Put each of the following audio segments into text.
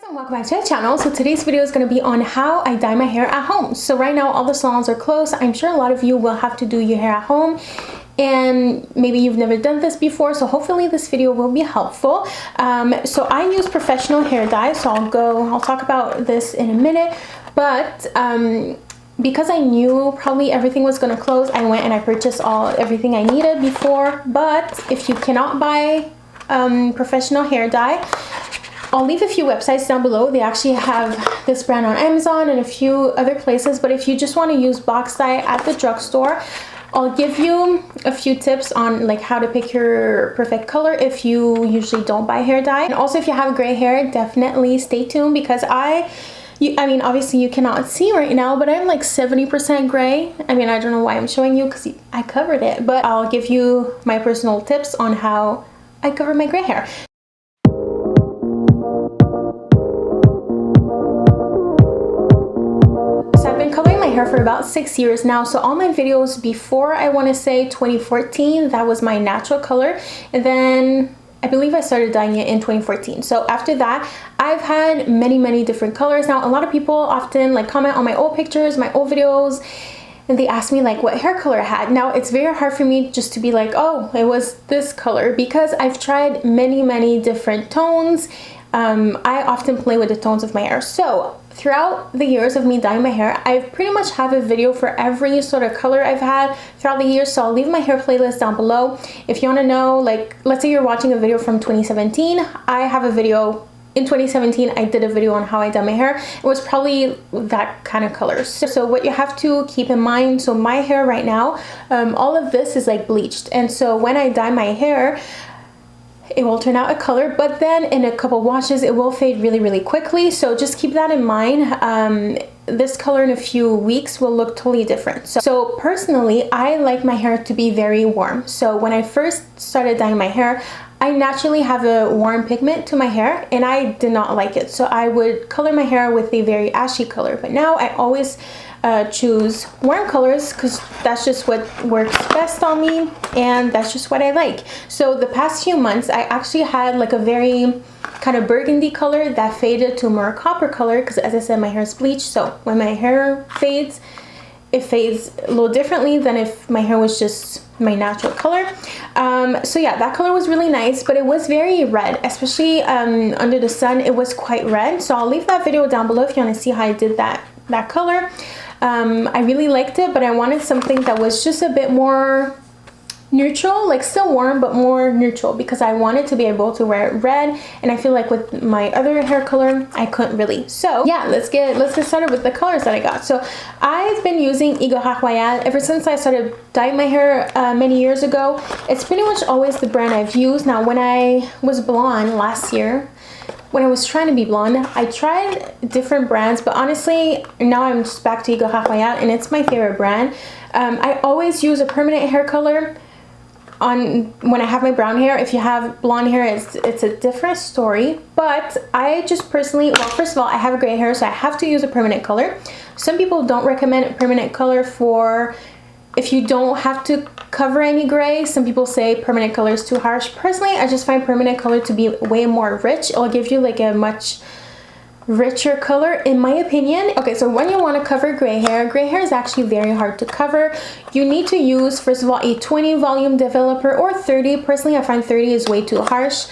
And welcome back to the channel. So today's video is going to be on how I dye my hair at home. So right now all the salons are closed. I'm sure a lot of you will have to do your hair at home, and maybe you've never done this before, so hopefully this video will be helpful. So I use professional hair dye, so I'll talk about this in a minute, but because I knew probably everything was going to close, I went and I purchased everything I needed before. But if you cannot buy professional hair dye, I'll leave a few websites down below. They actually have this brand on Amazon and a few other places, but if you just want to use box dye at the drugstore, I'll give you a few tips on like how to pick your perfect color if you usually don't buy hair dye. And also, if you have gray hair, definitely stay tuned, because I mean, obviously you cannot see right now, but I'm like 70% gray. I mean, I don't know why I'm showing you because I covered it, but I'll give you my personal tips on how I cover my gray hair. Hair for about 6 years now, so all my videos before, I want to say 2014, that was my natural color, and then I believe I started dyeing it in 2014. So after that, I've had many different colors. Now a lot of people often like comment on my old pictures, my old videos, and they ask me like what hair color I had. Now it's very hard for me just to be like, oh, it was this color, because I've tried many different tones. I often play with the tones of my hair. So throughout the years of me dyeing my hair, I pretty much have a video for every sort of color I've had throughout the years. So I'll leave my hair playlist down below. If you want to know, like, let's say you're watching a video from 2017, I have a video in 2017. I did a video on how I dye my hair. It was probably that kind of colors. So what you have to keep in mind, so my hair right now, all of this is like bleached, and so when I dye my hair, it will turn out a color, but then in a couple washes it will fade really quickly. So just keep that in mind. This color in a few weeks will look totally different. So personally, I like my hair to be very warm. So when I first started dyeing my hair, I naturally have a warm pigment to my hair, and I did not like it. So I would color my hair with a very ashy color, but now I always choose warm colors because that's just what works best on me, and that's just what I like. So the past few months, I actually had like a very kind of burgundy color that faded to more copper color, because as I said, my hair is bleached. So when my hair fades, it fades a little differently than if my hair was just my natural color. So yeah, that color was really nice, but it was very red, especially under the sun. It was quite red. So I'll leave that video down below if you want to see how I did that color. I really liked it, but I wanted something that was just a bit more neutral, like still warm but more neutral, because I wanted to be able to wear it red, and I feel like with my other hair color I couldn't really. So yeah, let's get started with the colors that I got. So I've been using Igora Royal ever since I started dyeing my hair many years ago. It's pretty much always the brand I've used. Now when I was blonde last year, when I was trying to be blonde, I tried different brands, but honestly now I'm just back to Igora Royal, and it's my favorite brand. I always use a permanent hair color on when I have my brown hair. If you have blonde hair, it's a different story, but I just personally, well, first of all, I have gray hair, so I have to use a permanent color. Some people don't recommend a permanent color for if you don't have to cover any gray. Some people say permanent color is too harsh. Personally, I just find permanent color to be way more rich. It'll give you like a much richer color, in my opinion. Okay, so when you want to cover gray hair is actually very hard to cover. You need to use, first of all, a 20 volume developer or 30. Personally, I find 30 is way too harsh.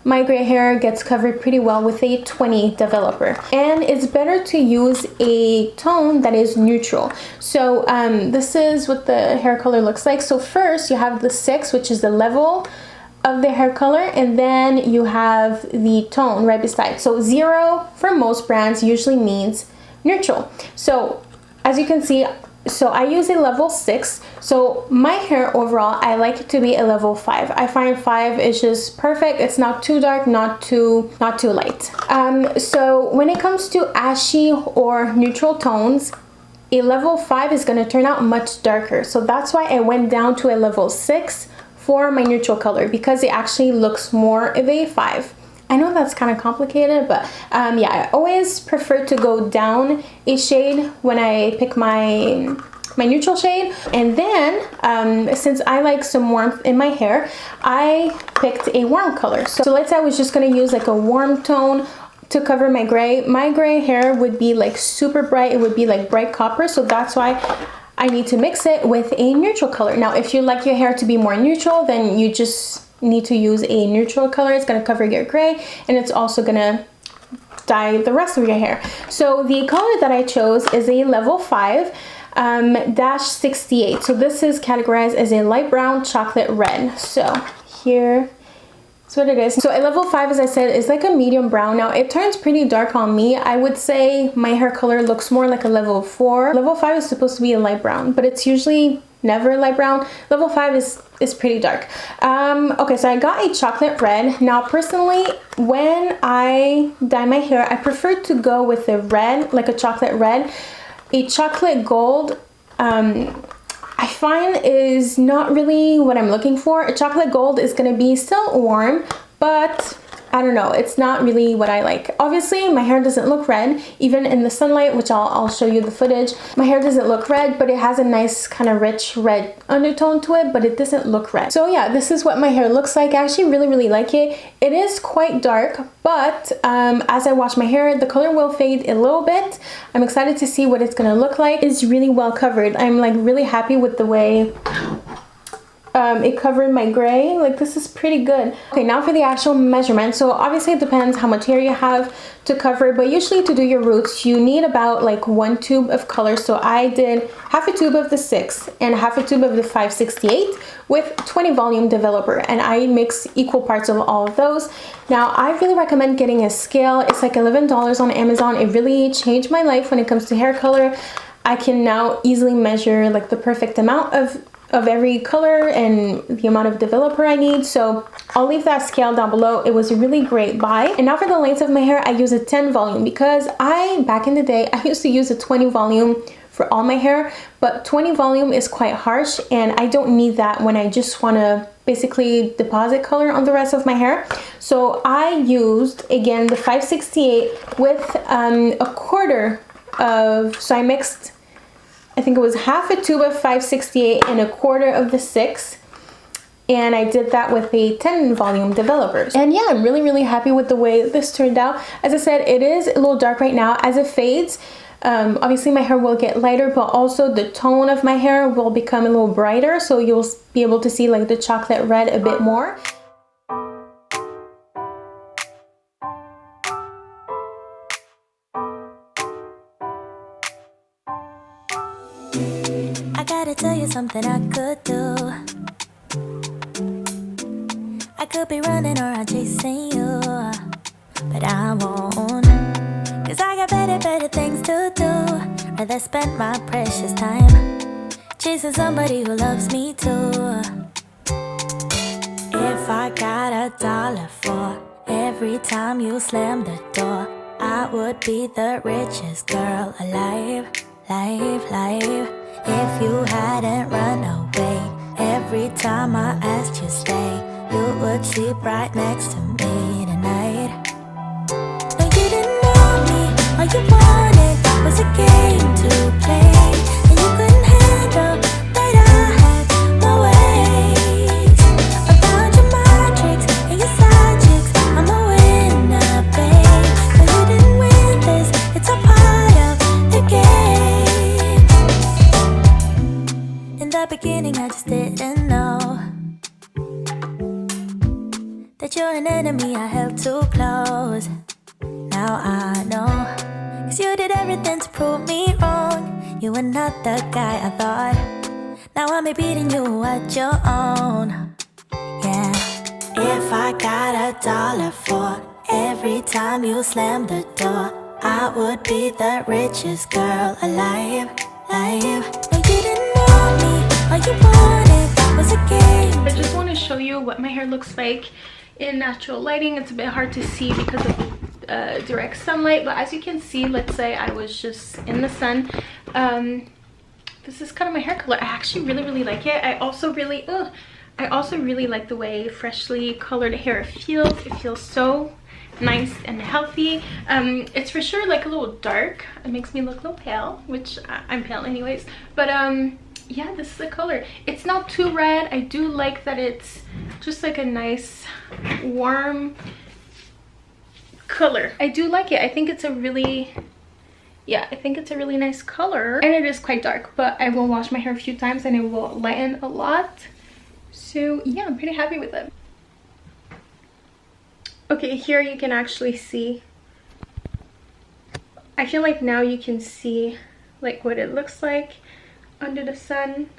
My gray hair gets covered pretty well with a 20 developer, and it's better to use a tone that is neutral. So this is what the hair color looks like. So first you have the 6, which is the level of the hair color, and then you have the tone right beside. So 0 for most brands usually means neutral. So as you can see, so I use a level 6. So my hair overall, I like it to be a level 5. I find 5 is just perfect. It's not too dark, not too light. So when it comes to ashy or neutral tones, a level 5 is going to turn out much darker. So that's why I went down to a level 6 for my neutral color, because it actually looks more of a 5. I know that's kind of complicated, but yeah, I always prefer to go down a shade when I pick my neutral shade. And then since I like some warmth in my hair, I picked a warm color. So let's say I was just going to use like a warm tone to cover my gray. My gray hair would be like super bright. It would be like bright copper, so that's why I need to mix it with a neutral color. Now, if you like your hair to be more neutral, then you just need to use a neutral color. It's gonna cover your gray, and it's also gonna dye the rest of your hair. So the color that I chose is a level 5 -68. So this is categorized as a light brown chocolate red. So here, that's what it is. So a level 5, as I said, is like a medium brown. Now it turns pretty dark on me. I would say my hair color looks more like a level 4. Level 5 is supposed to be a light brown, but it's usually never light brown. Level 5 is pretty dark. Okay, so I got a chocolate red. Now personally, when I dye my hair, I prefer to go with a red, like a chocolate red. A chocolate gold, I find is not really what I'm looking for. A chocolate gold is going to be still warm, but I don't know, it's not really what I like. Obviously, my hair doesn't look red, even in the sunlight, which I'll show you the footage. My hair doesn't look red, but it has a nice kind of rich red undertone to it, but it doesn't look red. So yeah, this is what my hair looks like. I actually really like it. It is quite dark, but as I wash my hair, the color will fade a little bit. I'm excited to see what it's gonna look like. It's really well covered. I'm like really happy with the way it covered my gray. Like, this is pretty good. Okay, now for the actual measurement. So obviously it depends how much hair you have to cover, but usually to do your roots you need about like 1 tube of color. So I did half a tube of the 6 and half a tube of the 568 with 20 volume developer, and I mix equal parts of all of those. Now I really recommend getting a scale. It's like $11 on Amazon. It really changed my life when it comes to hair color. I can now easily measure like the perfect amount of every color and the amount of developer I need. So I'll leave that scale down below. It was a really great buy. And now for the length of my hair, I use a 10 volume because back in the day, I used to use a 20 volume for all my hair, but 20 volume is quite harsh and I don't need that when I just want to basically deposit color on the rest of my hair. So I used, again, the 568 with a quarter of, so I mixed, I think it was half a tube of 568 and a quarter of the 6, and I did that with a 10 volume developers. And yeah, I'm really happy with the way this turned out. As I said, it is a little dark right now. As it fades, obviously my hair will get lighter, but also the tone of my hair will become a little brighter, so you'll be able to see like the chocolate red a bit more. I gotta tell you something I could do. I could be running around chasing you, but I won't, 'cause I got better things to do. Rather spend my precious time chasing somebody who loves me too. If I got $1 for every time you slam the door, I would be the richest girl alive. If you hadn't run away every time I asked you stay, you would sleep right next to me tonight. No, you didn't want me, all you wanted was a game to play, and you couldn't handle that I had my ways. I found your magics and your side chicks, I'm a winner, babe. No, you didn't win this, it's a part of the game. In the beginning I just didn't know that you're an enemy I held too close. Now I know, 'cause you did everything to prove me wrong. You were not the guy I thought. Now I'm beating you at your own. Yeah. If I got $1 for every time you slam the door, I would be the richest girl alive. But you didn't want me, all you wanted was a game. I just want to show you what my hair looks like in natural lighting. It's a bit hard to see because of direct sunlight, but as you can see, let's say I was just in the sun, this is kind of my hair color. I actually really like it. I also really like the way freshly colored hair feels. It feels so nice and healthy. It's for sure like a little dark. It makes me look a little pale, which I'm pale anyways, but yeah, this is the color. It's not too red. I do like that it's just like a nice warm color. I do like it. I think it's a really, yeah, I think it's a really nice color, and it is quite dark, but I will wash my hair a few times and it will lighten a lot. So yeah, I'm pretty happy with it. Okay, here you can actually see, I feel like now you can see like what it looks like under the sun.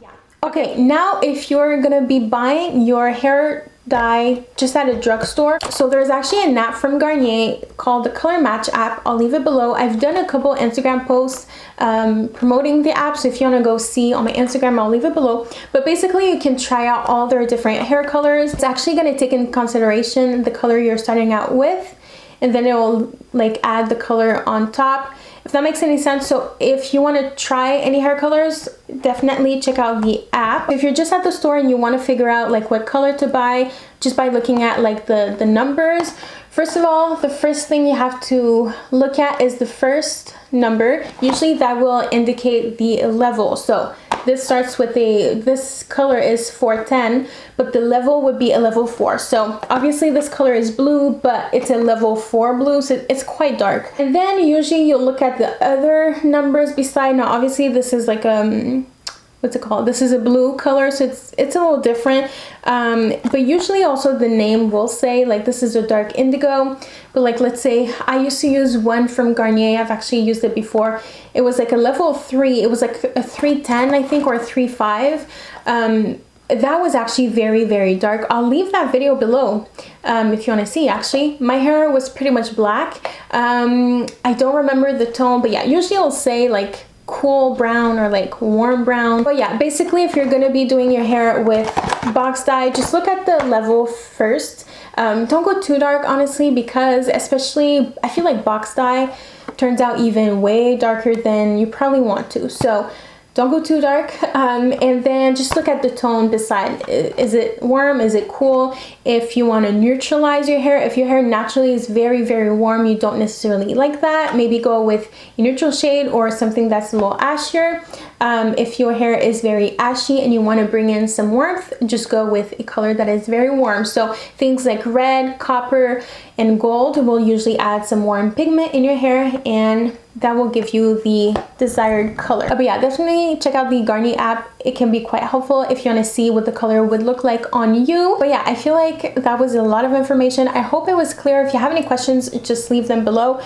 Yeah. Okay, now if you're gonna be buying your hair dye just at a drugstore, so there's actually an app from Garnier called the Color Match app. I'll leave it below. I've done a couple Instagram posts promoting the app, so if you want to go see on my Instagram, I'll leave it below. But basically you can try out all their different hair colors. It's actually going to take in consideration the color you're starting out with, and then it will like add the color on top, if that makes any sense. So if you want to try any hair colors, definitely check out the app. If you're just at the store and you want to figure out like what color to buy just by looking at like the numbers, first of all, the first thing you have to look at is the first number. Usually that will indicate the level. So this starts with this color is 410, but the level would be a level 4. So obviously this color is blue, but it's a level 4 blue, so it's quite dark. And then usually you'll look at the other numbers beside. Now obviously this is like what's it called? This is a blue color, so it's a little different. But usually also the name will say like this is a dark indigo. But like let's say I used to use one from Garnier. I've actually used it before. It was like a level 3. It was like a 310, I think, or a 35. That was actually very, very dark. I'll leave that video below if you want to see. Actually, my hair was pretty much black. I don't remember the tone, but yeah, usually it'll say like cool brown or like warm brown. But yeah, basically if you're going to be doing your hair with box dye, just look at the level first. Don't go too dark, honestly, because especially I feel like box dye turns out even way darker than you probably want to. So don't go too dark, and then just look at the tone beside. Is it warm? Is it cool? If you want to neutralize your hair, if your hair naturally is very, very warm, you don't necessarily like that, maybe go with a neutral shade or something that's a little ashier. If your hair is very ashy and you want to bring in some warmth, just go with a color that is very warm. So things like red, copper, and gold will usually add some warm pigment in your hair, and that will give you the desired color. But yeah, definitely check out the Garnier app. It can be quite helpful if you want to see what the color would look like on you. But yeah, I feel like that was a lot of information. I hope it was clear. If you have any questions, just leave them below.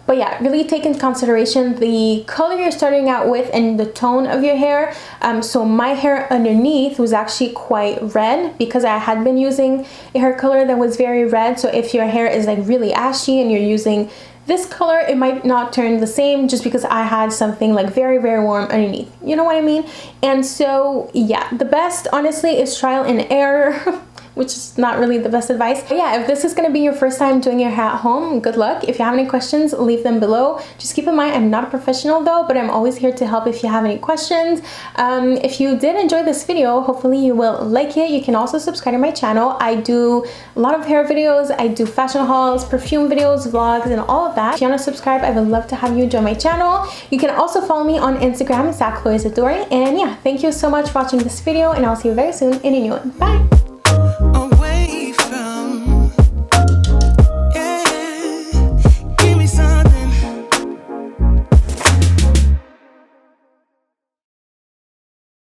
But yeah, really take into consideration the color you're starting out with and the tone of your hair. So my hair underneath was actually quite red because I had been using a hair color that was very red. So if your hair is like really ashy and you're using this color, it might not turn the same just because I had something like very, very warm underneath. You know what I mean? And so yeah, the best honestly is trial and error. Which is not really the best advice. But yeah, if this is gonna be your first time doing your hair at home, good luck. If you have any questions, leave them below. Just keep in mind, I'm not a professional though, but I'm always here to help if you have any questions. If you did enjoy this video, hopefully you will like it. You can also subscribe to my channel. I do a lot of hair videos. I do fashion hauls, perfume videos, vlogs, and all of that. If you wanna subscribe, I would love to have you join my channel. You can also follow me on Instagram, Zadori. And yeah, thank you so much for watching this video, and I'll see you very soon in a new one. Bye.